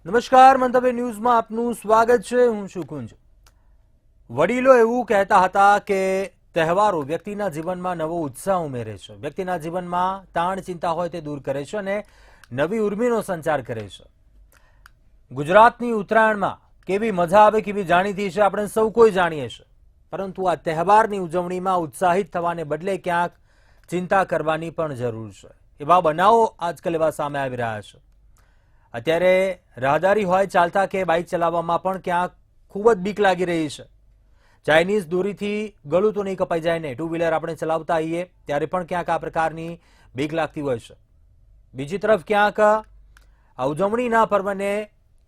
નમસ્કાર, મંતવ્ય ન્યૂઝમાં આપનું સ્વાગત છે. હું છું કુંજ. વડીલો એવું કહેતા હતા કે તહેવારો વ્યક્તિના જીવનમાં નવો ઉત્સાહ ઉમેરે છે, વ્યક્તિના જીવનમાં તાણ ચિંતા હોય તે દૂર કરે છે અને નવી ઉર્મિનો સંચાર કરે છે. ગુજરાતની ઉત્તરાયણમાં કેવી મજા આવે, કેવી જાણીતી છે, આપણે સૌ કોઈ જાણીએ છીએ. પરંતુ આ તહેવારની ઉજવણીમાં ઉત્સાહિત થવાને બદલે ક્યાંક ચિંતા કરવાની પણ જરૂર છે. એવા બનાવો આજકાલ એવા સામે આવી રહ્યા છે. અત્યારે રાહદારી હોય, ચાલતા કે બાઇક ચલાવવામાં પણ ક્યાંક ખૂબ જ બીક લાગી રહી છે. ચાઇનીઝ દોરીથી ગળું તો નહીં કપાઈ જાય ને, ટુ વ્હીલર આપણે ચલાવતા આવીએ ત્યારે પણ ક્યાંક આ પ્રકારની બીક લાગતી હોય છે. બીજી તરફ ક્યાંક આ ઉજવણીના પર્વને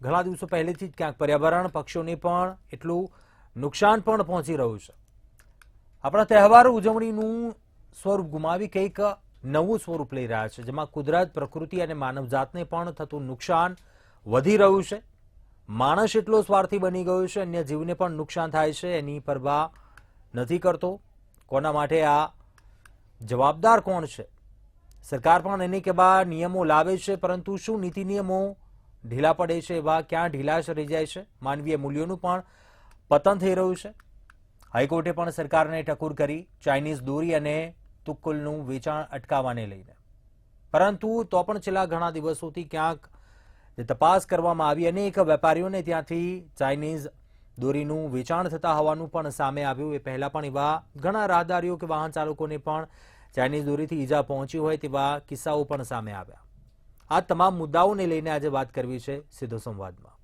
ઘણા દિવસો પહેલેથી જ ક્યાંક પર્યાવરણ, પક્ષીઓને પણ એટલું નુકસાન પણ પહોંચી રહ્યું છે. આપણા તહેવારો ઉજવણીનું સ્વરૂપ ગુમાવી કંઈક નવું સ્વરૂપ લઈ રહ્યા છે, જેમાં કુદરત, પ્રકૃતિ અને માનવજાતને પણ થતું નુકસાન વધી રહ્યું છે. માણસ એટલો સ્વાર્થી બની ગયો છે, અન્ય જીવને પણ નુકસાન થાય છે, એની પરવા નથી કરતો. કોના માટે આ જવાબદાર કોણ છે? સરકાર પણ એને કેવા નિયમો લાવે છે, પરંતુ શું નીતિ નિયમો ઢીલા પડે છે? એવા ક્યાં ઢીલાશ રહી જાય છે? માનવીય મૂલ્યોનું પણ પતન થઈ રહ્યું છે. હાઈકોર્ટે પણ સરકારને ટકોર કરી ચાઇનીઝ દોરી અને તુક્કલનું વેચાણ અટકાવવાને લઈને. પરંતુ તો પણ છેલ્લા ઘણા દિવસોથી ક્યાંક તપાસ કરવામાં આવી, અનેક વેપારીઓને ત્યાંથી ચાઇનીઝ દોરીનું વેચાણ થતા હોવાનું પણ સામે આવ્યું. એ પહેલા પણ એવા ઘણા રાહદારીઓ કે વાહન ચાલકોને પણ ચાઇનીઝ દોરીથી ઈજા પહોંચી હોય તેવા કિસ્સાઓ પણ સામે આવ્યા. આ તમામ મુદ્દાઓને લઈને આજે વાત કરવી છે સીધો સંવાદમાં.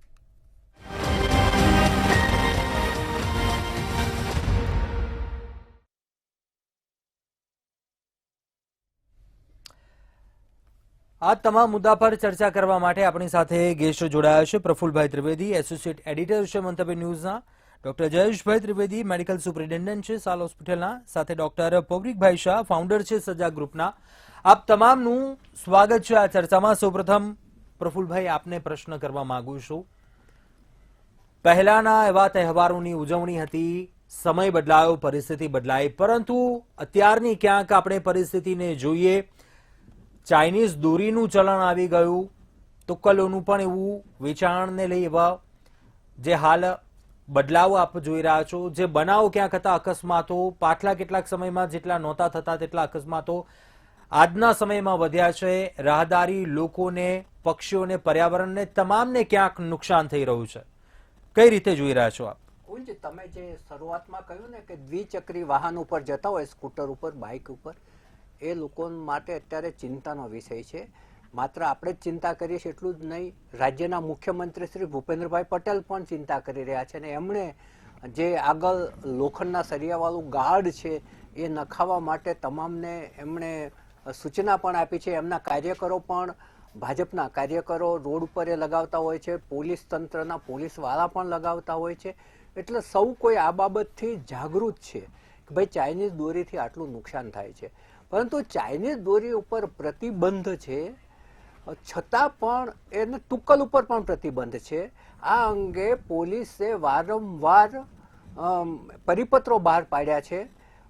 આ તમામ મુદ્દા પર ચર્ચા કરવા માટે આપણી સાથે ગેસ્ટ જોડાયા છે. પ્રફુલભાઈ ત્રિવેદી, એસોસિએટ એડિટર છે મંતવ્ય ન્યૂઝના. Doctor Jayeshbhai Trivedi, medical superintendent છે સાલ હોસ્પિટલના. સાથે ડોક્ટર પૌરિકભાઈ શાહ, ફાઉન્ડર છે સજાગ ગ્રુપના. આપ તમામનું સ્વાગત છે આ ચર્ચામાં. સૌપ્રથમ પ્રફુલભાઈ, આપને પ્રશ્ન કરવા માંગુ છું. પહેલાના એવા તહેવારોની ઉજવણી હતી, સમય બદલાયો, પરિસ્થિતિ બદલાઈ, પરંતુ અત્યારની ક્યાંક આપણે પરિસ્થિતિને જોઈએ, ચાઇનીઝ દોરીનું ચલણ આવી ગયું, તુક્કલોનું પણ એવું વેચાણને લઈ એવા જે હાલ બદલાવ આપ જોઈ રહ્યા છો. જે બનાવો ક્યાંક હતા અકસ્માતો, પાછલા કેટલાક સમયમાં જેટલા નહોતા થતા તેટલા અકસ્માતો આજના સમયમાં વધ્યા છે. રાહદારી, લોકોને, પક્ષીઓને, પર્યાવરણને, તમામને ક્યાંક નુકસાન થઈ રહ્યું છે. કઈ રીતે જોઈ રહ્યા છો આપ? તમે જે શરૂઆતમાં કહ્યું ને કે દ્વિચક્રી વાહન ઉપર જતા હોય, સ્કૂટર ઉપર, બાઇક ઉપર, એ લોકો માટે અત્યારે ચિંતાનો વિષય છે. માત્ર આપણે જ ચિંતા કરીએ છીએ એટલું જ નહીં, રાજ્યના મુખ્યમંત્રી શ્રી ભૂપેન્દ્રભાઈ પટેલ પણ ચિંતા કરી રહ્યા છે અને એમણે જે આગળ લોખંડના સળિયાવાળું ગાર્ડ છે એ નખાવવા માટે તમામને એમણે સૂચના પણ આપી છે. એમના કાર્યકરો પણ, ભાજપના કાર્યકરો રોડ ઉપર એ લગાવતા હોય છે, પોલીસ તંત્રના પોલીસવાળા પણ લગાવતા હોય છે. એટલે સૌ કોઈ આ બાબતથી જાગૃત છે કે ભાઈ ચાઇનીઝ દોરીથી આટલું નુકસાન થાય છે. પરંતુ ચાઇનીઝ દોરી ઉપર પ્રતિબંધ છે, છતાં પણ એને તુક્કલ ઉપર પણ પ્રતિબંધ છે. આ અંગે પોલીસે વારંવાર પરિપત્રો બહાર પાડ્યા છે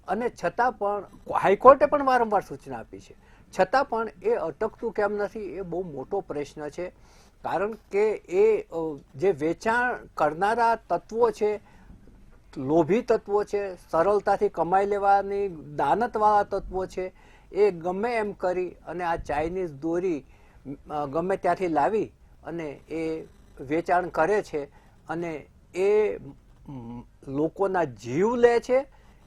અને છતાં પણ હાઈકોર્ટે પણ વારંવાર સૂચના આપી છે, છતાં પણ એ અટકતું કેમ નથી એ બહુ મોટો પ્રશ્ન છે. કારણ કે એ જે વેચાણ કરનારા તત્વો છે, લોભી તત્વો છે, સરળતાથી કમાઈ લેવાની દાનતવાળા તત્વો છે, એ ગમે એમ કરી અને આ ચાઇનીઝ દોરી ગમે ત્યાંથી લાવી અને એ વેચાણ કરે છે અને એ લોકોના જીવ લે છે.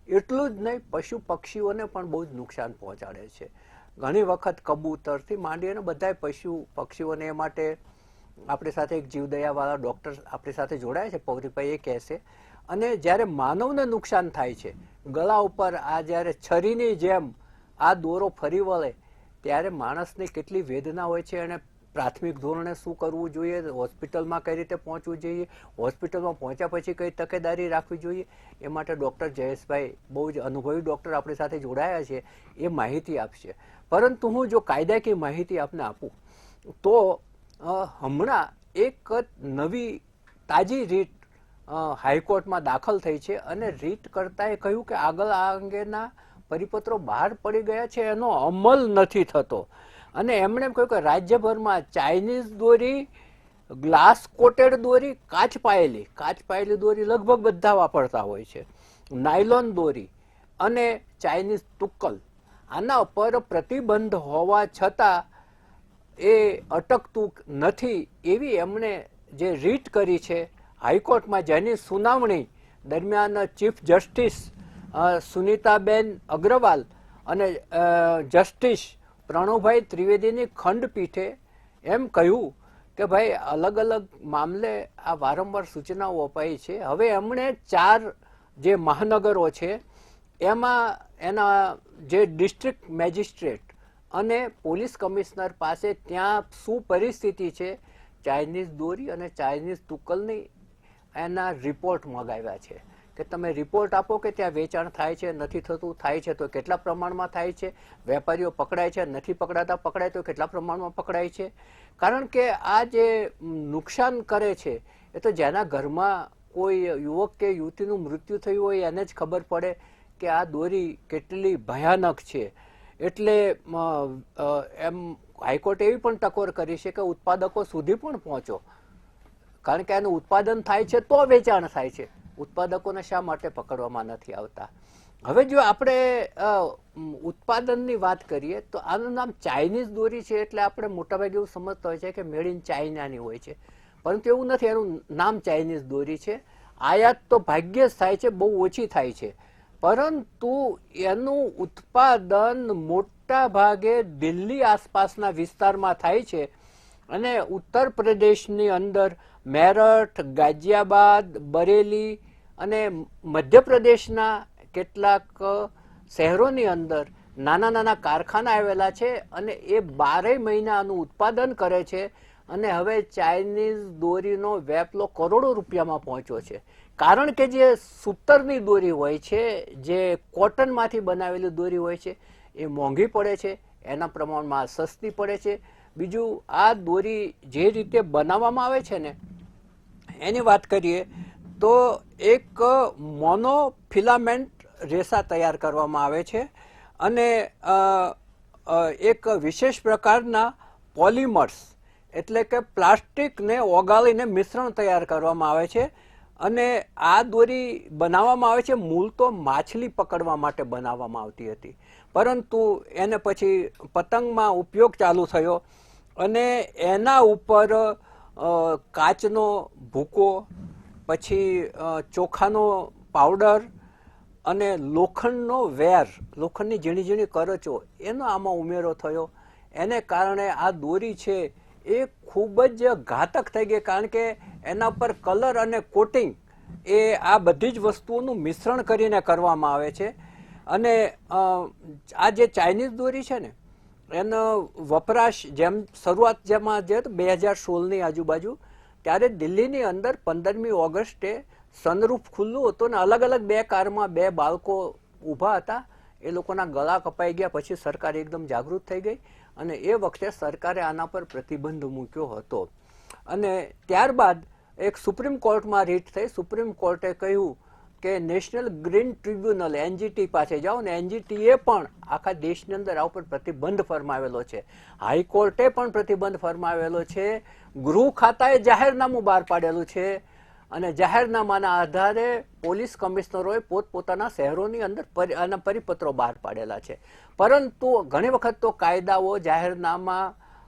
એટલું જ નહીં, પશુ પક્ષીઓને પણ બહુ જ નુકસાન પહોંચાડે છે. ઘણી વખત કબૂતરથી માંડી અને બધા પશુ પક્ષીઓને એ માટે આપણી સાથે એક જીવદયાવાળા ડૉક્ટર આપણી સાથે જોડાયા છે, પૌરિકભાઈ, એ કહેશે. અને જ્યારે માનવને નુકસાન થાય છે, ગળા ઉપર આ જ્યારે છરીની જેમ આ દોરો ફરી વળે ત્યારે માણસને કેટલી વેદના હોય છે અને પ્રાથમિક ધોરણે શું કરવું જોઈએ, હોસ્પિટલમાં કઈ રીતે પહોંચવું જોઈએ, હોસ્પિટલમાં પહોંચ્યા પછી કઈ તકેદારી રાખવી જોઈએ, એ માટે ડૉક્ટર જયેશભાઈ, બહુ જ અનુભવી ડૉક્ટર આપણી સાથે જોડાયા છે, એ માહિતી આપશે. પરંતુ હું જો કાયદાકીય માહિતી આપને આપું તો હમણાં એક નવી તાજી રીટ હાઈકોર્ટમાં દાખલ થઈ છે અને રીટ કરતાએ કહ્યું કે આગળ આ અંગેના પરિપત્રો બહાર પડી ગયા છે, એનો અમલ નથી થતો. અને એમણે કહ્યું કે રાજ્યભરમાં ચાઇનીઝ દોરી ગ્લાસ કોટેડ દોરી, કાચ પાયેલી દોરી લગભગ બધા વાપરતા હોય છે, નાયલોન દોરી અને ચાઇનીઝ તુક્કલ. આના પર પ્રતિબંધ હોવા છતાં એ અટકતું નથી એવી એમણે જે રીટ કરી છે હાઈકોર્ટમાં, જેની સુનાવણી દરમિયાન ચીફ જસ્ટિસ સુનીતાબેન અગ્રવાલ અને જસ્ટિસ પ્રણવભાઈ ત્રિવેદીની ખંડપીઠે એમ કહ્યું કે ભાઈ અલગ અલગ મામલે આ વારંવાર સૂચનાઓ અપાઈ છે. હવે એમણે 4 જે મહાનગરો છે એમાં એના જે ડિસ્ટ્રિક્ટ મેજિસ્ટ્રેટ અને પોલીસ કમિશનર પાસે ત્યાં શું પરિસ્થિતિ છે ચાઇનીઝ દોરી અને ચાઇનીઝ તુક્કલની એના રિપોર્ટ મંગાવ્યા છે કે તમે રિપોર્ટ આપો કે ત્યાં વેચાણ થાય છે, નથી થતું, થાય છે તો કેટલા પ્રમાણમાં થાય છે, વેપારીઓ પકડાય છે, નથી પકડાય તો કેટલા પ્રમાણમાં પકડાય છે. કારણ કે આ જે નુકસાન કરે છે એ તો જેના ઘરમાં કોઈ યુવક કે યુવતીનું મૃત્યુ થયું હોય એને જ ખબર પડે કે આ દોરી કેટલી ભયાનક છે. એટલે એમ હાઈકોર્ટે એવી પણ ટકોર કરી છે કે ઉત્પાદકો સુધી પણ પહોંચો, કારણ કે એનું ઉત્પાદન થાય છે તો વેચાણ થાય છે, ઉત્પાદકોને શા માટે પકડવામાં નથી આવતા. હવે જો આપણે ઉત્પાદનની વાત કરીએ તો આનું નામ ચાઇનીઝ દોરી છે એટલે આપણે મોટાભાગે એવું સમજતા હોય છે કે મેડ ઇન ચાઇનાની હોય છે, પરંતુ એવું નથી. એનું નામ ચાઇનીઝ દોરી છે. આયાત તો ભાગ્યે જ થાય છે, બહુ ઓછી થાય છે, પરંતુ એનું ઉત્પાદન મોટા ભાગે દિલ્હી આસપાસના વિસ્તારમાં થાય છે અને ઉત્તર પ્રદેશની અંદર મેરઠ, ગાઝિયાબાદ, બરેલી અને મધ્યપ્રદેશના કેટલાક શહેરોની અંદર નાના નાના કારખાના આવેલા છે અને એ 12 મહિના આનું ઉત્પાદન કરે છે. અને હવે ચાઇનીઝ દોરીનો વેપલો કરોડો રૂપિયામાં પહોંચ્યો છે, કારણ કે જે સૂતરની દોરી હોય છે, જે કોટનમાંથી બનાવેલી દોરી હોય છે એ મોંઘી પડે છે, એના પ્રમાણમાં સસ્તી પડે છે. બીજું આ દોરી જે રીતે બનાવવામાં આવે છે ને એની વાત કરીએ તો એક મોનોફિલામેન્ટ રેસા તૈયાર કરવામાં આવે છે અને એક વિશેષ પ્રકારના પોલિમર્સ એટલે કે પ્લાસ્ટિકને ઓગાળીને મિશ્રણ તૈયાર કરવામાં આવે છે. અને આ દોરી બનાવવામાં આવે છે મૂળ તો માછલી પકડવા માટે બનાવવામાં આવતી હતી, પરંતુ એને પછી પતંગમાં ઉપયોગ ચાલુ થયો અને એના ઉપર કાચનો ભૂકો, પછી ચોખાનો પાવડર અને લોખંડનો વેર, લોખંડની ઝીણી ઝીણી કરચો એનો આમાં ઉમેરો થયો. એને કારણે આ દોરી છે એ ખૂબ જ ઘાતક થઈ ગઈ, કારણ કે એના પર કલર અને કોટિંગ એ આ બધી જ વસ્તુઓનું મિશ્રણ કરીને કરવામાં આવે છે. અને આ જે ચાઇનીઝ દોરી છે ને એનો વપરાશ શરૂઆત જેમાં જે 2016ની આજુબાજુ, ત્યારે દિલ્હીની અંદર 15મી ઓગસ્ટે સનરૂફ ખુલ્લું હતું ને અલગ અલગ 2 કારમાં 2 બાળકો ઊભા હતા, એ લોકોના ગળા કપાઈ ગયા. પછી સરકાર એકદમ જાગૃત થઈ ગઈ અને એ વખતે સરકારે આના પર પ્રતિબંધ મૂક્યો હતો. અને ત્યારબાદ એક સુપ્રીમ કોર્ટમાં રીટ થઈ. સુપ્રીમ કોર્ટે કહ્યું કે નેશનલ ગ્રીન ટ્રિબ્યુનલ NGT પાસે જાઓ, ને NGTએ પણ આખા દેશની અંદર આ ઉપર પ્રતિબંધ ફરમાવેલો છે. હાઈકોર્ટે પણ પ્રતિબંધ ફરમાવેલો છે. ગૃહ ખાતાએ જાહેરનામું બહાર પાડેલું છે અને જાહેરનામાના આધારે પોલીસ કમિશનરોએ પોતપોતાના શહેરોની અંદર આના પરિપત્રો બહાર પાડેલા છે. પરંતુ ઘણી વખત તો કાયદાઓ, જાહેરનામા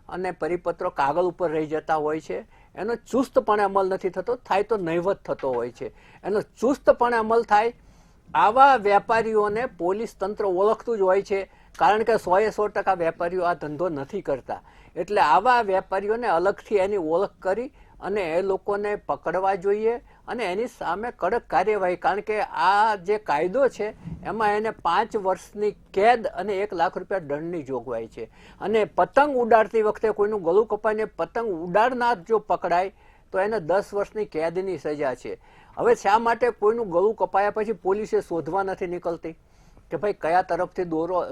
અને પરિપત્રો કાગળ ઉપર રહી જતા હોય છે, એનો ચુસ્તપણે અમલ નથી થતો, થાય તો નહીવત થતો હોય છે. એનો ચુસ્તપણે અમલ થાય, આવા વેપારીઓને પોલીસ તંત્ર ઓળખતું જ હોય છે, કારણ કે 100% વેપારીઓ આ ધંધો નથી કરતા. એટલે આવા વેપારીઓને અલગથી એની ઓળખ કરી અને એ લોકોને પકડવા જોઈએ અને એની સામે કડક કાર્યવાહી, કારણ કે આ જે કાયદો છે એમાં એને 5 વર્ષની કેદ અને 1 લાખ રૂપિયા દંડની જોગવાઈ છે. અને પતંગ ઉડાડતી વખતે કોઈનું ગળું કપાઈને પતંગ ઉડાડનાર જો પકડાય તો એને 10 વર્ષની કેદની સજા છે. હવે શા માટે કોઈનું ગળું કપાયા પછી પોલીસે શોધવા નથી નીકળતી કે ભાઈ કયા તરફથી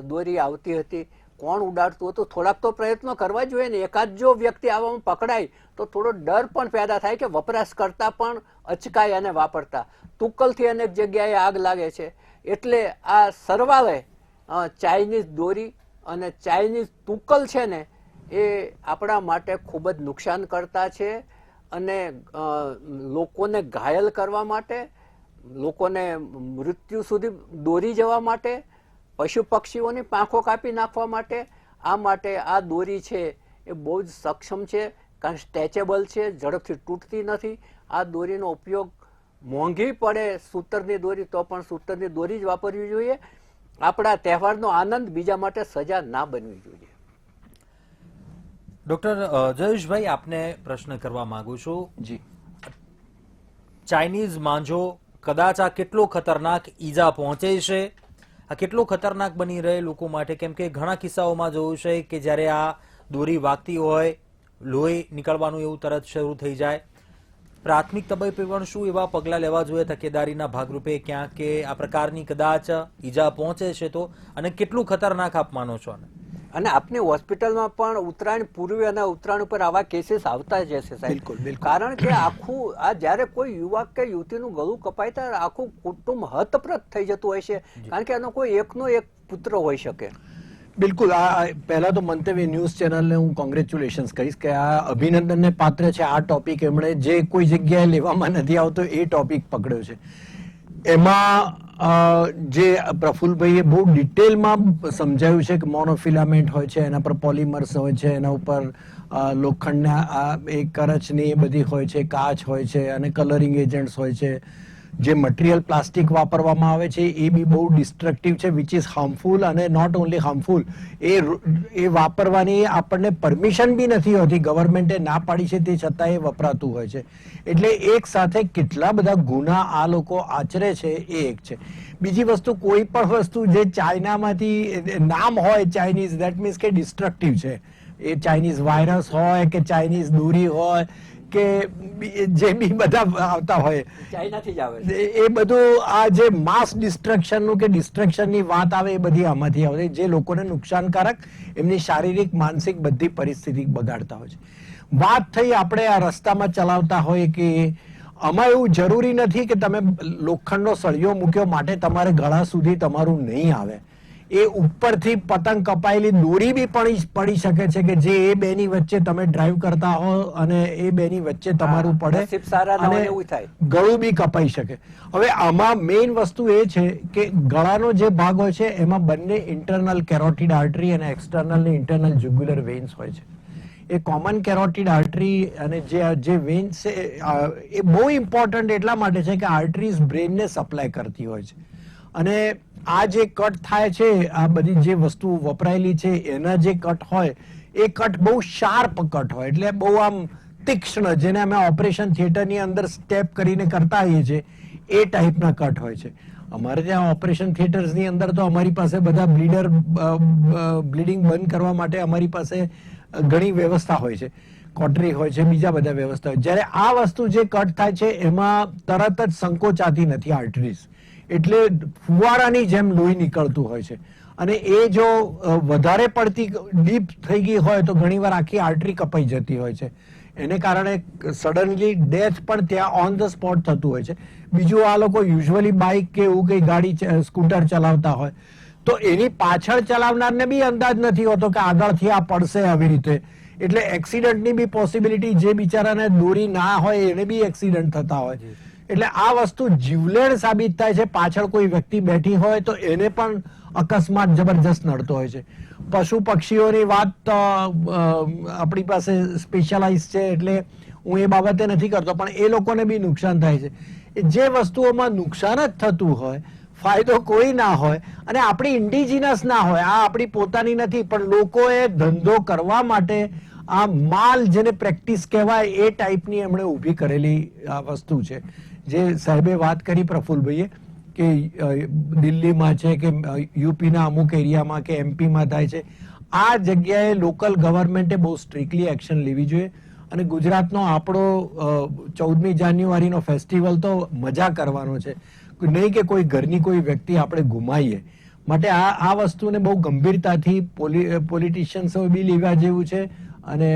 દોરી આવતી હતી, કોણ ઉડાડતું હતું? થોડાક તો પ્રયત્નો કરવા જોઈએ ને. એકાદ જો વ્યક્તિ આવામાં પકડાય તો થોડો ડર પણ પેદા થાય કે વપરાશકર્તા પણ અચકાય અને વાપરતા. તુક્કલથી અનેક જગ્યાએ આગ લાગે છે. એટલે આ સરવાળે ચાઇનીઝ દોરી અને ચાઇનીઝ તુક્કલ છે ને એ આપણા માટે ખૂબ જ નુકસાન કરતા છે. અને લોકોને ઘાયલ કરવા માટે, લોકોને મૃત્યુ સુધી દોરી જવા માટે, પશુ પક્ષીઓની પાંખો કાપી નાખવા માટે, આ દોરી છે એ બહુ જ સક્ષમ છે, કારણ સ્ટ્રેચેબલ છે, ઝડપથી તૂટતી નથી. આ દોરીનો ઉપયોગ મોંઘી પડે સૂતરની દોરી તો પણ સૂતરની દોરી જ વાપરવી જોઈએ. આપણા તહેવારનો આનંદ બીજા માટે સજા ના બનવી જોઈએ. ડોક્ટર જયેશભાઈ, આપને પ્રશ્ન કરવા માંગુ છું. જી, ચાઇનીઝ માંજો કદાચ આ કેટલો ખતરનાક ઈજા પહોંચે છે, આ કેટલો ખતરનાક બની રહે લોકો માટે? કેમ કે ઘણા કિસ્સાઓમાં જોયું છે કે જ્યારે આ દોરી વાગતી હોય, લોહી નીકળવાનું એવું તરત શરૂ થઈ જાય. પ્રાથમિક તબક્કે પણ શું એવા પગલાં લેવા જોઈએ તકેદારીના ભાગરૂપે ક્યાંક કે આ પ્રકારની કદાચ ઈજા પહોંચે છે તો? અને કેટલું ખતરનાક આપ માનો છો? અને આપની હોસ્પિટલમાં પણ ઉત્તરાયણ પૂર્વે અને ઉત્તરાયણ ઉપર આવા કેસીસ આવતા જ હશે સાહેબ. બિલકુલ, બિલકુલ. કારણ કે આખું આ જ્યારે કોઈ યુવક કે યુવતીનું ગળું કપાય ત્યારે આખું કુટુંબ હતપ્રત થઈ જતું હોય છે, કારણ કે એનો કોઈ એકનો એક પુત્ર હોઈ શકે. બિલકુલ. આ પહેલા તો મંતવ્ય ન્યૂઝ ચેનલને હું કોંગ્રેચ્યુલેશન્સ કહીશ કે આ અભિનંદનને પાત્ર છે. આ ટોપિક એમણે જે કોઈ જગ્યાએ લેવામાં નથી આવતો એ ટોપિક પકડ્યો છે. એમાં જે પ્રફુલભાઈએ બહુ ડિટેલમાં સમજાવ્યું છે કે મોનોફિલામેન્ટ હોય છે, એના પર પોલિમર્સ હોય છે, એના ઉપર લોખંડના એ કરચની એ બધી હોય છે, કાચ હોય છે અને કલરિંગ એજન્ટ્સ હોય છે. જે મટીરિયલ પ્લાસ્ટિક વાપરવામાં આવે છે એ બી બહુ ડિસ્ટ્રક્ટિવ છે, વિચ ઇઝ હાર્મફુલ. અને નોટ ઓનલી હાર્મફુલ, એ વાપરવાની આપણને પરમિશન બી નથી હોતી, ગવર્મેન્ટે ના પાડી છે તે છતાં એ વપરાતું હોય છે. એટલે એક સાથે કેટલા બધા ગુના આ લોકો આચરે છે એ એક છે. બીજી વસ્તુ, કોઈ પણ વસ્તુ જે ચાઇનામાંથી નામ હોય ચાઇનીઝ, દેટ મીન્સ કે ડિસ્ટ્રક્ટિવ છે. એ ચાઇનીઝ વાયરસ હોય કે ચાઇનીઝ દોરી હોય કે જે બી બધા આવતા હોય, ચાઇનાથી જ આવે છે. એ બધું આ જે માસ ડિસ્ટ્રક્શનનું કે ડિસ્ટ્રક્શનની વાત આવે એ બધી આમાંથી આવે, જે લોકોને નુકસાનકારક, એમની શારીરિક માનસિક બધી પરિસ્થિતિ બગાડતા હોય છે. વાત થઈ આપણે આ રસ્તામાં ચલાવતા હોય કે આમાં એવું જરૂરી નથી કે તમે લોખંડનો સળિયો મૂક્યો માટે તમારે ગળા સુધી તમારું નહીં આવે. એ ઉપરથી પતંગ કપાયેલી દોરી બી પડી શકે છે કે જે એ બેની વચ્ચે તમે ડ્રાઈવ કરતા હો અને એ બેની વચ્ચે તમારું પડે નસીબ સારા ના હોય અને એવું થાય. ગળું બી કપાઈ શકે. હવે આમાં મેઇન વસ્તુ એ છે કે ગળાનો જે ભાગ હોય છે એમાં બંને ઇન્ટરનલ કેરોટિડ આર્ટરી અને એક્સટર્નલ ને ઇન્ટરનલ જ્યુગ્યુલર વેન્સ હોય છે. એ કોમન કેરોટિડ આર્ટરી અને જે વેન્સ એ બહુ ઇમ્પોર્ટન્ટ એટલા માટે છે કે આર્ટરીઝ બ્રેનને સપ્લાય કરતી હોય છે. અને આ જે કટ થાય છે, આ બધી જે વસ્તુ વપરાયેલી છે એના જે કટ હોય એ કટ બહુ શાર્પ કટ હોય, એટલે બહુ આમ તીક્ષ્ણ, જેને અમે ઓપરેશન થિયેટરની અંદર સ્ટેપ કરીને કરતા હોઈએ છીએ એ ટાઈપના કટ હોય છે. અમારે ત્યાં ઓપરેશન થિયેટર્સની અંદર તો અમારી પાસે બધા બ્લીડિંગ બંધ કરવા માટે અમારી પાસે ઘણી વ્યવસ્થા હોય છે, કોટરી હોય છે, બીજા બધા વ્યવસ્થા હોય. જ્યારે આ વસ્તુ જે કટ થાય છે એમાં તરત જ સંકોચાતી નથી આર્ટરીઝ, એટલે ફુવારાની જેમ લોહી નીકળતું હોય છે. અને એ જો વધારે પડતી ડીપ થઈ ગઈ હોય તો ઘણીવાર આખી આર્ટરી કપાઈ જતી હોય છે. એને કારણે સડનલી ડેથ પણ ત્યાં ઓન ધ સ્પોટ થતું હોય છે. બીજું, આ લોકો યુઝ્યુઅલી બાઇક કે એવું કઈ ગાડી સ્કૂટર ચલાવતા હોય તો એની પાછળ ચલાવનારને બી અંદાજ નથી હોતો કે આગળથી આ પડશે આવી રીતે, એટલે એક્સિડન્ટની બી પોસિબિલિટી, જે બિચારાને દોરી ના હોય એને બી એક્સિડન્ટ થતા હોય. એટલે આ વસ્તુ જીવલેણ સાબિત થાય છે. પાછળ કોઈ વ્યક્તિ બેઠી હોય તો એને પણ અકસ્માત જબરજસ્ત નડતો હોય છે. પશુ પક્ષીઓની વાત આપણી પાસે સ્પેશિયલાઇઝ છે એટલે હું એ બાબતે નથી કરતો, પણ એ લોકોને બી નુકસાન થાય છે. જે વસ્તુઓમાં નુકસાન જ થતું હોય, ફાયદો કોઈ ના હોય અને આપણી ઇન્ડિજિનસ ના હોય, આ આપણી પોતાની નથી, પણ લોકોએ ધંધો કરવા માટે આ માલ, જેને પ્રેક્ટિસ કહેવાય એ ટાઈપની એમણે ઊભી કરેલી આ વસ્તુ છે. જે સાહેબે વાત કરી પ્રફુલભાઈએ કે દિલ્હીમાં છે કે યુપીના અમુક એરિયામાં કે એમપીમાં થાય છે, આ જગ્યાએ લોકલ ગવર્મેન્ટે બહુ સ્ટ્રિક્ટલી એક્શન લેવી જોઈએ. અને ગુજરાતનો આપણો 14મી જાન્યુઆરીનો ફેસ્ટિવલ તો મજા કરવાનો છે, નહીં કે કોઈ ઘરની કોઈ વ્યક્તિ આપણે ગુમાઈએ. માટે આ વસ્તુને બહુ ગંભીરતાથી પોલિટિશિયન્સો બી લેવા જેવું છે અને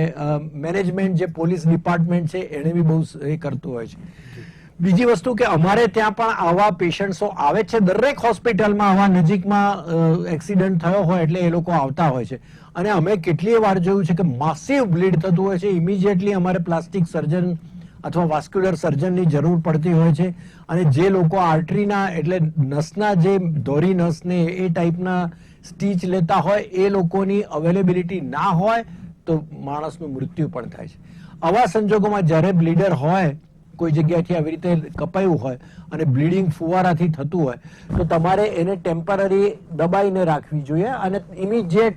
મેનેજમેન્ટ, જે પોલીસ ડિપાર્ટમેન્ટ છે એને બી બહુ એ કરતું હોય છે. બીજી વસ્તુ કે અમારે ત્યાં પણ આવા પેશન્ટ્સો આવે છે, દરેક હોસ્પિટલમાં આવા નજીકમાં એક્સિડન્ટ થયો હોય એટલે એ લોકો આવતા હોય છે. અને અમે કેટલીય વાર જોયું છે કે માસિવ બ્લીડ થતું હોય છે. ઇમિડિયેટલી અમારે પ્લાસ્ટિક સર્જન અથવા વાસ્ક્યુલર સર્જનની જરૂર પડતી હોય છે. અને જે લોકો આર્ટરીના એટલે નસના જે ધોરી નસને એ ટાઈપના સ્ટીચ લેતા હોય એ લોકોની અવેલેબિલિટી ના હોય તો માણસનું મૃત્યુ પણ થાય છે. આવા સંજોગોમાં જ્યારે બ્લીડર હોય, કોઈ જગ્યાથી આવી રીતે કપાયું હોય અને બ્લીડિંગ ફુવારાથી થતું હોય તો તમારે એને ટેમ્પરરી દબાઈને રાખવી જોઈએ અને immediate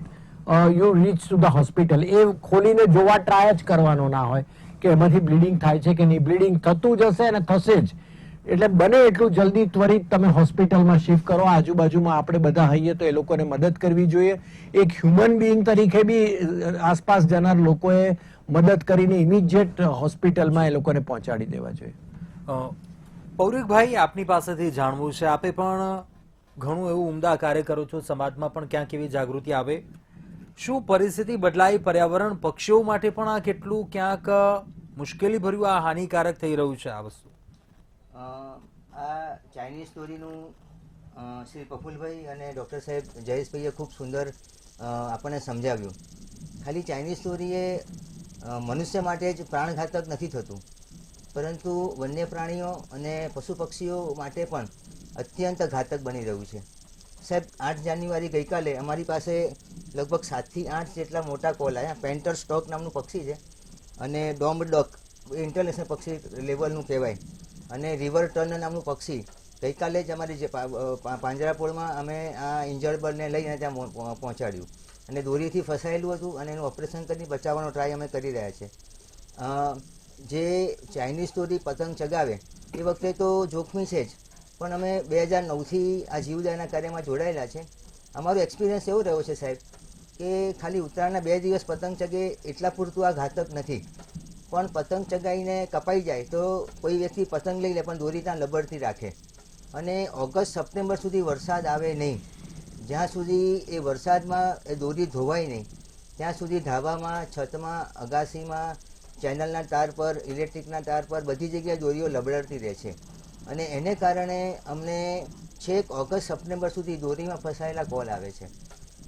you reach to the hospital. એ ખોલીને જોવા ટ્રાય જ કરવાનો ના હોય કે એમાંથી બ્લીડિંગ થાય છે કે નહીં. બ્લીડિંગ થતું જ હશે અને થશે જ. એટલે બને એટલું જલ્દી ત્વરિત તમે હોસ્પિટલમાં શિફ્ટ કરો. આજુબાજુમાં આપણે બધા હઈએ તો એ લોકોને મદદ કરવી જોઈએ. એક હ્યુમન બિઈંગ તરીકે બી આસપાસ જનાર લોકોએ મદદ કરીને ઇમિડિયેટ હોસ્પિટલમાં એ લોકોને પહોંચાડી દેવા જોઈએ. પૌરિકભાઈ, આપની પાસેથી જાણવું છે, આપે પણ ઘણું એવું ઉમદા કાર્ય કરો છો, સમાજમાં પણ ક્યાંક એવી જાગૃતિ આવે. શું પરિસ્થિતિ બદલાઈ? પર્યાવરણ, પક્ષીઓ માટે પણ આ કેટલું ક્યાંક મુશ્કેલી ભર્યું, આ હાનિકારક થઈ રહ્યું છે આ વસ્તુ? આ ચાઇનીઝ સ્ટોરીનું શ્રી પ્રફુલભાઈ અને ડૉક્ટર સાહેબ જયેશભાઈએ ખૂબ સુંદર આપણને સમજાવ્યું. ખાલી ચાઇનીઝ સ્ટોરી એ મનુષ્ય માટે જ પ્રાણઘાતક નથી થતું, પરંતુ વન્ય પ્રાણીઓ અને પશુ પક્ષીઓ માટે પણ અત્યંત ઘાતક બની રહ્યું છે. સાહેબ, 8 જાન્યુઆરી ગઈકાલે અમારી પાસે લગભગ 7 થી 8 જેટલા મોટા કોલ આવ્યા. પેન્ટર સ્ટોક નામનું પક્ષી છે અને ડોમ્બ ડક ઇન્ટરનેશનલ પક્ષી લેવલનું કહેવાય. અને રિવર ટર્ન નામનું પક્ષી ગઈકાલે જ અમારી જે પાંજરાપોળમાં અમે આ ઇન્જર્ડ બર્ડને લઈને ત્યાં પહોંચાડ્યું અને દોરીથી ફસાયેલું હતું અને એનું ઓપરેશન કરી બચાવવાનો ટ્રાય અમે કરી રહ્યા છીએ. જે ચાઇનીઝ સ્ટોરી પતંગ ચગાવે એ વખતે તો જોખમી છે જ, પણ અમે 2009થી આ જીવદયાના કાર્યમાં જોડાયેલા છે. અમારો એક્સપિરિયન્સ એવો રહ્યો છે સાહેબ કે ખાલી ઉત્તરાયણના 2 દિવસ પતંગ ચગે એટલા પૂરતું આ ઘાતક નથી, પણ પતંગ ચગાવીને કપાઈ જાય તો કોઈ વ્યક્તિ પતંગ લઈ લે પણ દોરી ત્યાં લબડતી રાખે. અને ઓગસ્ટ સપ્ટેમ્બર સુધી વરસાદ આવે નહીં, જ્યાં સુધી એ વરસાદમાં એ દોરી ધોવાય નહીં ત્યાં સુધી ધાબામાં, છતમાં, અગાસીમાં, ચેનલના તાર પર, ઇલેક્ટ્રિકના તાર પર બધી જગ્યાએ દોરીઓ લબડતી રહે છે. અને એને કારણે અમને છેક ઓગસ્ટ સપ્ટેમ્બર સુધી દોરીમાં ફસાયેલા કોલ આવે છે.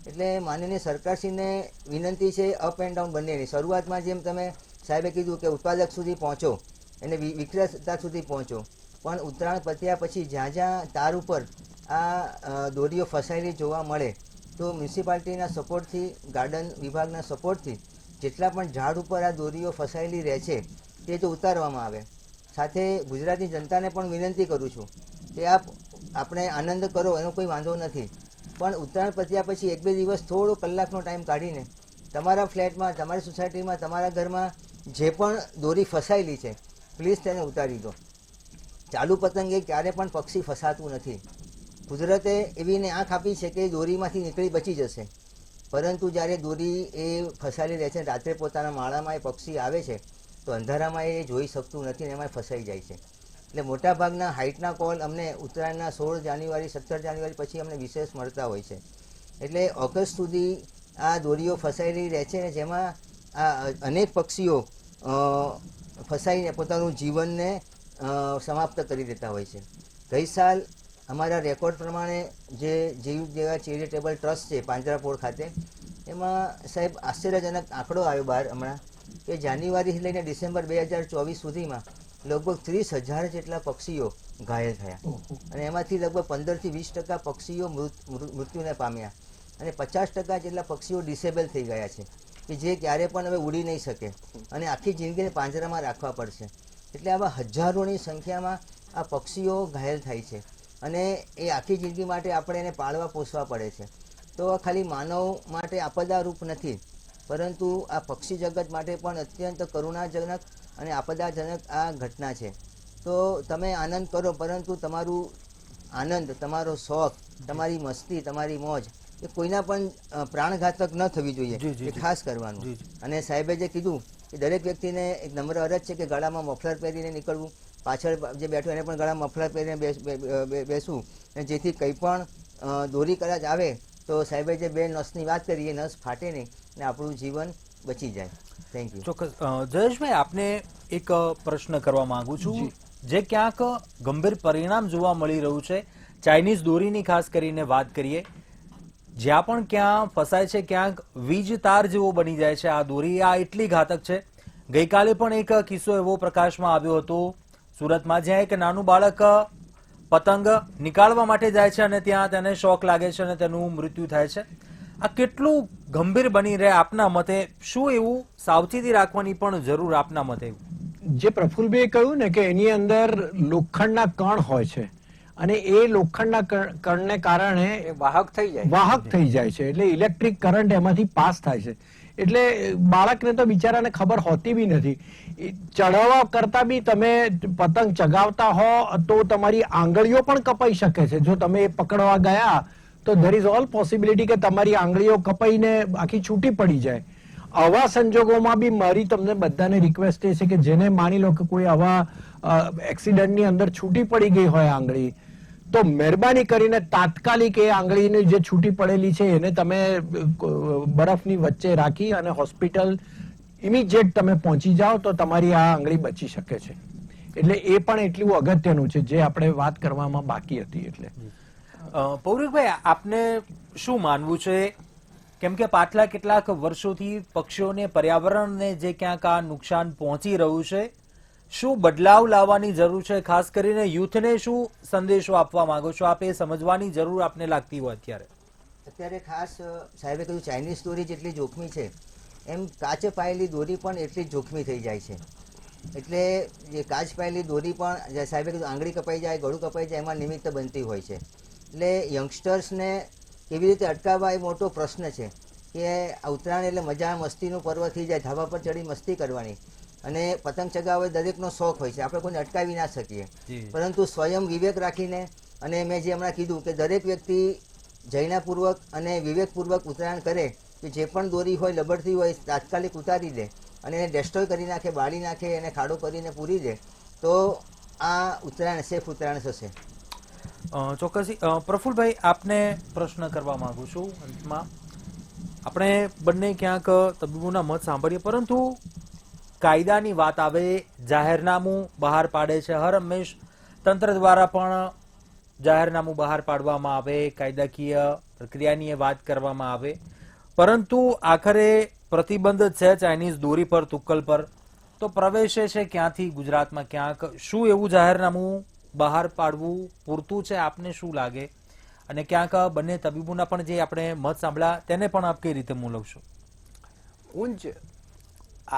એટલે માનનીય સરકારશ્રીને વિનંતી છે, અપ એન્ડ ડાઉન બંનેની. શરૂઆતમાં જેમ તમે સાહેબે કીધું કે ઉત્પાદક સુધી પહોંચો અને વિક્રેતા સુધી પહોંચો, પણ ઉત્તરાયણ પત્યા પછી જ્યાં જ્યાં તાર ઉપર આ દોરીઓ ફસાયેલી જોવા મળે તો મ્યુનિસિપાલિટીના સપોર્ટથી, ગાર્ડન વિભાગના સપોર્ટથી જેટલા પણ ઝાડ ઉપર આ દોરીઓ ફસાયેલી રહે છે તે તો ઉતારવામાં આવે. સાથે ગુજરાતની જનતાને પણ વિનંતી કરું છું કે આપણે આનંદ કરો, એનો કોઈ વાંધો નથી, પણ ઉત્તરાયણ પત્યા પછી 1-2 દિવસ થોડો કલાકનો ટાઈમ કાઢીને તમારા ફ્લેટમાં, તમારી સોસાયટીમાં, તમારા ઘરમાં જે પણ દોરી ફસાયેલી છે પ્લીઝ તેને ઉતારી દો. ચાલુ પતંગે ક્યારે પણ પક્ષી ફસાતું નથી. કુદરતે એવીને આંખ આપી છે કે દોરીમાંથી નીકળી બચી જશે, પરંતુ જ્યારે દોરી એ ફસાયેલી રહે છે, રાત્રે પોતાના માળામાં એ પક્ષી આવે છે તો અંધારામાં એ જોઈ શકતું નથી ને એમાં ફસાઈ જાય છે. એટલે મોટાભાગના હાઇટના કોલ અમને ઉત્તરાયણના 16 જાન્યુઆરી 17 જાન્યુઆરી પછી અમને વિશેષ મળતા હોય છે. એટલે ઓગસ્ટ સુધી આ દોરીઓ ફસાયેલી રહે છે ને જેમાં આ અનેક પક્ષીઓ ફસાઈને પોતાનું જીવનને સમાપ્ત કરી દેતા હોય છે. ગઈ સાલ અમારા રેકોર્ડ પ્રમાણે જે જીવદયા ચેરિટેબલ ટ્રસ્ટ છે પાંજરાપોળ ખાતે, એમાં સાહેબ આશ્ચર્યજનક આંકડો આવ્યો બહાર હમણાં કે જાન્યુઆરીથી લઈને ડિસેમ્બર 2024 સુધીમાં લગભગ 30,000 જેટલા પક્ષીઓ ઘાયલ થયા અને એમાંથી લગભગ 15 થી 20% પક્ષીઓ મૃત્યુને પામ્યા અને 50% જેટલા પક્ષીઓ ડિસેબલ થઈ ગયા છે કે જે ક્યારે પણ હવે ઉડી નહીં શકે અને આખી જિંદગીને પાંજરામાં રાખવા પડશે. એટલે આવા હજારોની સંખ્યામાં આ પક્ષીઓ ઘાયલ થાય છે અને એ આખી જિંદગી માટે આપણે એને પાળવા પોષવા પડે છે. તો ખાલી માનવ માટે આપદારૂપ નથી, પરંતુ આ પક્ષી જગત માટે પણ અત્યંત કરુણાજનક અને આપદાજનક આ ઘટના છે. તો તમે આનંદ કરો, પરંતુ તમારું આનંદ, તમારો શોખ, તમારી મસ્તી, તમારી મોજ એ કોઈના પણ પ્રાણઘાતક ન થવી જોઈએ, એ ખાસ કરવાનું. અને સાહેબે જે કીધું કે દરેક વ્યક્તિને એક નમ્ર અરજ છે કે ગળામાં મફલર પહેરીને નીકળવું, પાછળ જે બેઠો એને પણ ગળામાં મફલર પહેરીને બેસવું, અને જેથી કંઈ પણ દોરી કદાચ આવે તો સાહેબે જે 2 નસની વાત કરી એ નસ ફાટે નહીં અને આપણું જીવન બચી જાય. Thank you. ચોક્કસ. જયેશભાઈ, આપને એક પ્રશ્ન કરવા માંગુ છું, જે ક્યાંક ગંભીર પરિણામ જોવા મળી રહ્યું છે. ચાઇનીઝ દોરીની ખાસ કરીને વાત કરીએ, જ્યાં પણ ક્યાં ફસાય છે ક્યાંક વીજ તાર જેવો બની જાય છે આ દોરી. આ એટલી ઘાતક છે, ગઈકાલે પણ એક કિસ્સો એવો પ્રકાશમાં આવ્યો હતો સુરતમાં, જ્યાં એક નાનું બાળક પતંગ નીકાળવા માટે જાય છે અને ત્યાં તેને શોક લાગે છે અને તેનું મૃત્યુ થાય છે. આ કેટલું ગંભીર બની રહે આપના મતે? શું એવું સાવચેતી રાખવાની પણ જરૂર આપના મતે? જે પ્રફુલભાઈએ કહ્યું ને કે એની અંદર લોખંડના કણ હોય છે અને એ લોખંડના કણને કારણે એ વાહક થઈ જાય છે, એટલે ઇલેક્ટ્રિક કરંટ એમાંથી પાસ થાય છે. એટલે બાળકને તો બિચારાને ખબર હોતી બી નથી. ચડાવવા કરતા બી તમે પતંગ ચગાવતા હો તો તમારી આંગળીઓ પણ કપાઈ શકે છે. જો તમે એ પકડવા ગયા તો ધેર ઇઝ ઓલ પોસિબિલિટી કે તમારી આંગળીઓ કપાઈને આખી છૂટી પડી જાય. આવા સંજોગોમાં બી મારી તમને બધાને રિક્વેસ્ટ એ છે કે જેને માની લો કે કોઈ આવા એક્સિડન્ટની અંદર છૂટી પડી ગઈ હોય આંગળી, તો મહેરબાની કરીને તાત્કાલિક એ આંગળીની જે છૂટી પડેલી છે એને તમે બરફની વચ્ચે રાખી અને હોસ્પિટલ ઇમિડિયેટ તમે પહોંચી જાઓ તો તમારી આ આંગળી બચી શકે છે. એટલે એ પણ એટલું અગત્યનું છે જે આપણે વાત કરવામાં બાકી હતી. એટલે પૌરિકભાઈ, આપને શું માનવું છે? કેમ કે પાછલા કેટલાક વર્ષોથી પક્ષીઓને, પર્યાવરણને જે ક્યાંક આ નુકસાન પહોંચી રહ્યું છે, શું બદલાવ લાવવાની જરૂર છે? ખાસ કરીને યુથને શું સંદેશો આપવા માંગો છો આપ? એ સમજવાની જરૂર આપને લાગતી હોય અત્યારે ખાસ સાહેબે કહ્યું ચાઇનીઝ દોરી જેટલી જોખમી છે એમ કાચ પાયેલી દોરી પણ એટલી જ જોખમી થઈ જાય છે. એટલે જે કાચ પાયેલી દોરી પણ જે સાહેબે કીધું આંગળી કપાઈ જાય, ગળું કપાઈ જાય, એમાં નિમિત્ત બનતી હોય છે. એટલે યંગસ્ટર્સને કેવી રીતે અટકાવવા એ મોટો પ્રશ્ન છે કે ઉત્તરાયણ એટલે મજા મસ્તીનું પર્વ થઈ જાય, ધાબા પર ચડી મસ્તી કરવાની અને પતંગ ચગાવવા દરેકનો શોખ હોય છે, આપણે કોઈને અટકાવી ના શકીએ. પરંતુ સ્વયં વિવેક રાખીને, અને મેં જે હમણાં કીધું કે દરેક વ્યક્તિ જૈનાપૂર્વક અને વિવેકપૂર્વક ઉત્તરાયણ કરે, કે જે પણ દોરી હોય લબડતી હોય તાત્કાલિક ઉતારી દે અને એને ડેસ્ટ્રોય કરી નાખે, બાળી નાખે, એને ખાડો કરીને પૂરી દે, તો આ ઉત્તરાયણ સેફ ઉત્તરાયણ થશે. ચોક્કસથી. પ્રફુલભાઈ, આપને પ્રશ્ન કરવા માંગુ છું. અંતમાં આપણે બંને ક્યાંક તબીબોના મત સાંભળીએ, પરંતુ કાયદાની વાત આવે, જાહેરનામું બહાર પાડે છે હર હંમેશ, તંત્ર દ્વારા પણ જાહેરનામું બહાર પાડવામાં આવે, કાયદાકીય પ્રક્રિયાની વાત કરવામાં આવે, પરંતુ આખરે પ્રતિબંધ છે ચાઇનીઝ દોરી પર, તુક્કલ પર, તો પ્રવેશે છે ક્યાંથી ગુજરાતમાં ક્યાંક? શું એવું જાહેરનામું બહાર પાડવું પૂરતું છે? આપને શું લાગે? અને ક્યાંક બંને તબીબોના પણ જે આપણે મત સાંભળ્યા તેને પણ આપ કઈ રીતે મૂલવશો? ઊંચ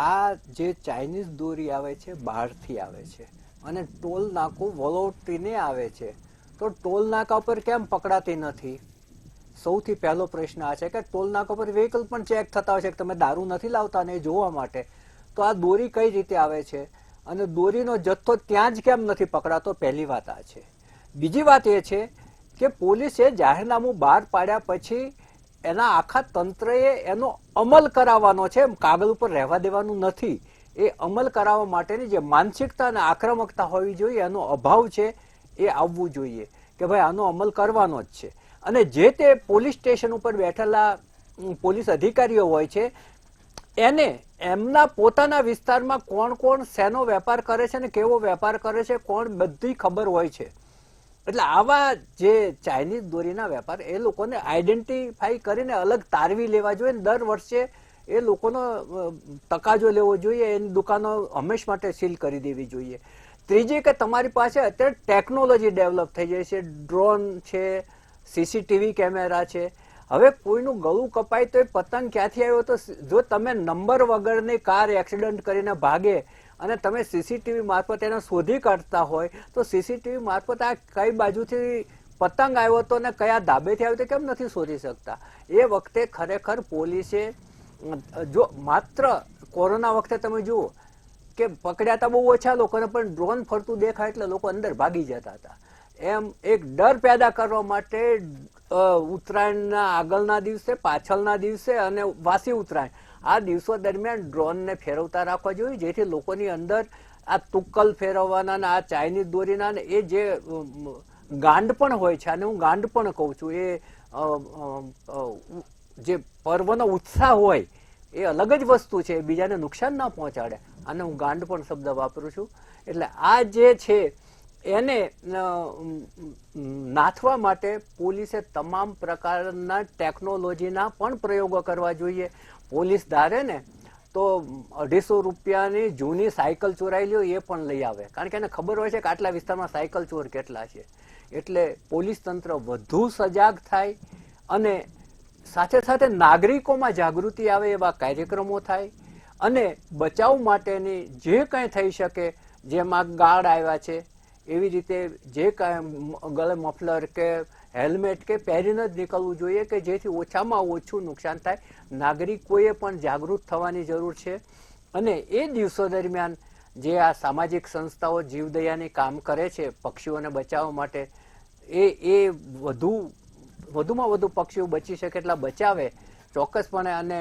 આ જે ચાઇનીઝ દોરી આવે છે બહારથી આવે છે અને ટોલ નાકું વલોટીને આવે છે, તો ટોલ નાકા પર કેમ પકડાતી નથી? સૌથી પહેલો પ્રશ્ન આ છે કે ટોલ નાકા પર વ્હીકલ પણ ચેક થતા હોય છે કે તમે દારૂ નથી લાવતા ને એ જોવા માટે, તો આ દોરી કઈ રીતે આવે છે અને દોરીનો જથ્થો ત્યાં જ કેમ નથી પકડાતો? પહેલી વાત આ છે. બીજી વાત એ છે કે પોલીસે જાહેરનામું બહાર પાડ્યા પછી એના આખા તંત્રએ એનો અમલ કરાવવાનો છે, કાગળ ઉપર રહેવા દેવાનું નથી. એ અમલ કરાવવા માટેની જે માનસિકતા અને આક્રમકતા હોવી જોઈએ એનો અભાવ છે, એ આવવું જોઈએ કે ભાઈ આનો અમલ કરવાનો જ છે. અને જે તે પોલીસ સ્ટેશન ઉપર બેઠેલા પોલીસ અધિકારીઓ હોય છે એને એમના પોતાના વિસ્તારમાં કોણ કોણ શેનો વેપાર કરે છે ને કેવો વેપાર કરે છે કોણ બધી ખબર હોય છે. એટલે આવા જે ચાઇનીઝ દોરીના વેપાર એ લોકોને આઈડેન્ટિફાઈ કરીને અલગ તારવી લેવા જોઈએ. દર વર્ષે એ લોકોનો તકાજો લેવો જોઈએ, એની દુકાનો હંમેશ માટે સીલ કરી દેવી જોઈએ. ત્રીજી કે તમારી પાસે અત્યારે ટેકનોલોજી ડેવલપ થઈ જાય છે, ડ્રોન છે, સીસીટીવી કેમેરા છે. હવે કોઈનું ગળું કપાય તો એ પતંગ ક્યાંથી આવ્યો? તો જો તમે નંબર વગરની કાર એક્સિડન્ટ કરીને ભાગે અને તમે સીસીટીવી મારફત એને શોધી કાઢતા હોય તો સીસીટીવી મારફત આ કઈ બાજુથી પતંગ આવ્યો હતો ને કયા ધાબેથી આવ્યો તો કેમ નથી શોધી શકતા? એ વખતે ખરેખર પોલીસે જો માત્ર કોરોના વખતે તમે જુઓ કે પકડ્યા હતા બહુ ઓછા લોકોને, પણ ડ્રોન ફરતું દેખાય એટલે લોકો અંદર ભાગી જતા હતા. એમ એક ડર પેદા કરવા માટે ઉત્તરાયણના આગળના દિવસે, પાછળના દિવસે અને વાસી ઉત્તરાયણ આ દિવસો દરમિયાન ડ્રોનને ફેરવતા રાખવા જોઈએ, જેથી લોકોની અંદર આ તુક્કલ ફેરવવાના ને આ ચાઇનીઝ દોરીના ને એ જે ગાંડ પણ હોય છે, અને હું ગાંડ પણ કહું છું, એ જે પર્વનો ઉત્સાહ હોય એ અલગ જ વસ્તુ છે, બીજાને નુકસાન ના પહોંચાડે, અને હું ગાંડ પણ શબ્દ વાપરું છું. એટલે આ જે છે એને નાથવા માટે પોલીસે તમામ પ્રકારના ટેકનોલોજીના પણ પ્રયોગો કરવા જોઈએ. પોલીસ ધારે ને તો 250 રૂપિયાની જૂની સાયકલ ચોરાઈ લ્યો એ પણ લઈ આવે, કારણ કે એને ખબર હોય છે કે આટલા વિસ્તારમાં સાયકલ ચોર કેટલા છે. એટલે પોલીસ તંત્ર વધુ સજાગ થાય અને સાથે સાથે નાગરિકોમાં જાગૃતિ આવે એવા કાર્યક્રમો થાય અને બચાવ માટેની જે કંઈ થઈ શકે, જેમાં ગાર્ડ આવ્યા છે એવી રીતે જે કાંઈ ગળે મફલર કે હેલ્મેટ કે પહેરીને જ નીકળવું જોઈએ કે જેથી ઓછામાં ઓછું નુકસાન થાય. નાગરિકોએ પણ જાગૃત થવાની જરૂર છે અને એ દિવસો દરમિયાન જે આ સામાજિક સંસ્થાઓ જીવદયાની કામ કરે છે પક્ષીઓને બચાવવા માટે, એ વધુમાં વધુ પક્ષીઓ બચી શકે એટલા બચાવે ચોક્કસપણે. અને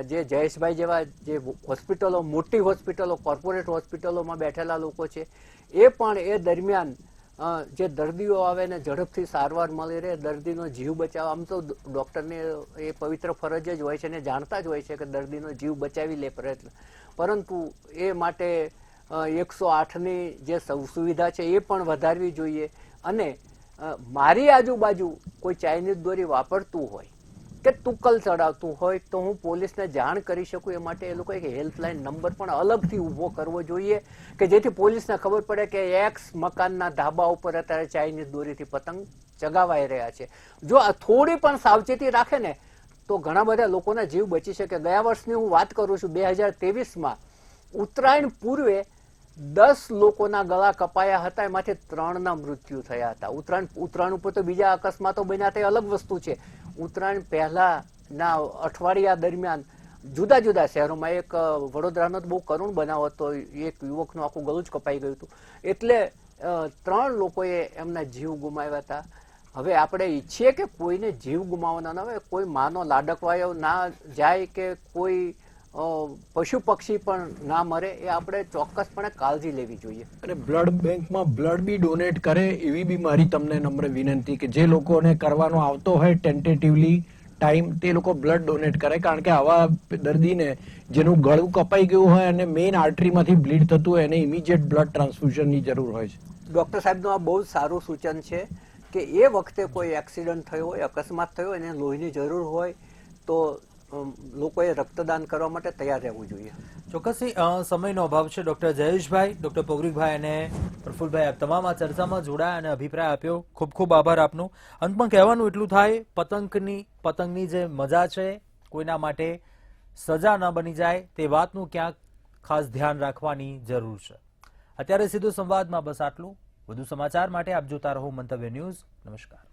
જે જયેશભાઈ જેવા જે હોસ્પિટલો, મોટી હોસ્પિટલો, કોર્પોરેટ હોસ્પિટલોમાં બેઠેલા લોકો છે એ પણ એ દરમિયાન જે દર્દીઓ આવે ને ઝડપથી સારવાર મળી રહે, દર્દીનો જીવ બચાવવા, આમ તો ડૉક્ટરની એ પવિત્ર ફરજ જ હોય છે ને જાણતા જ હોય છે કે દર્દીનો જીવ બચાવી લે પ્રયત્ન, પરંતુ એ માટે 108ની જે સુવિધા છે એ પણ વધારવી જોઈએ. અને મારી આજુબાજુ કોઈ ચાઇનીઝ દોરી વાપરતું હોય કે તુક્કલ ચડાવતું હોય તો હું પોલીસને જાણ કરી શકું એ માટે એ લોકો એક હેલ્પલાઇન નંબર પણ અલગથી ઊભો કરવો જોઈએ કે જેથી પોલીસને ખબર પડે કે એક્સ મકાનના ધાબા ઉપર અત્યારે ચાઇનીઝ દોરીથી પતંગ ચગાવાઈ રહ્યા છે. જો આ થોડી પણ સાવચેતી રાખે ને તો ઘણા બધા લોકોના જીવ બચી શકે. ગયા વર્ષની હું વાત કરું છું, 2023માં ઉત્તરાયણ પૂર્વે 10 લોકોના ગળા કપાયા હતા, એમાંથી 3ના મૃત્યુ થયા હતા. ઉત્તરાયણ ઉપર તો બીજા અકસ્માતો બન્યા તે અલગ વસ્તુ છે. ઉત્તરાયણ પહેલાના અઠવાડિયા દરમિયાન જુદા જુદા શહેરોમાં, એક વડોદરાનો બહુ કરુણ બનાવ હતો, એક યુવકનું આખું ગળું જ કપાઈ ગયું હતું. એટલે 3 લોકોએ એમના જીવ ગુમાવ્યા હતા. હવે આપણે ઈચ્છીએ કે કોઈને જીવ ગુમાવવાના ન હોય, કોઈ માનો લાડકવાયો ના જાય કે કોઈ પશુ પક્ષી પણ ના મરે, એ આપણે ચોક્કસપણે કાળજી લેવી જોઈએ. અને બ્લડ બેંકમાં બ્લડ બી ડોનેટ કરે એવી બી મારી તમને નમ્ર વિનંતી કે જે લોકોને કરવાનો આવતો હોય ટેન્ટેટિવલી ટાઈમ, તે લોકો બ્લડ ડોનેટ કરે, કારણ કે આવા દર્દીને જેનું ગળું કપાઈ ગયું હોય અને મેઇન આર્ટરીમાંથી બ્લીડ થતું હોય એને ઇમિડિયેટ બ્લડ ટ્રાન્સફ્યુઝનની જરૂર હોય છે. ડૉક્ટર સાહેબનું આ બહુ સારું સૂચન છે કે એ વખતે કોઈ એક્સિડન્ટ થયો હોય, અકસ્માત થયો હોય, એને લોહીની જરૂર હોય તો લોકોએ રક્તદાન કરવા માટે તૈયાર રહેવું જોઈએ. ચોક્કસથી સમયનો અભાવ છે. ડૉક્ટર જયેશભાઈ, ડૉક્ટર પૌરિકભાઈ અને પ્રફુલભાઈ, આપ તમામ આ ચર્ચામાં જોડાયા અને અભિપ્રાય આપ્યો. ખૂબ ખૂબ આભાર આપનો. અંતમાં કહેવાનું એટલું થાય, પતંગની જે મજા છે કોઈના માટે સજા ન બની જાય તે વાતનું ક્યાંક ખાસ ધ્યાન રાખવાની જરૂર છે. અત્યારે સીધો સંવાદમાં બસ આટલું. વધુ સમાચાર માટે આપ જોતા રહો મંતવ્ય ન્યૂઝ. નમસ્કાર.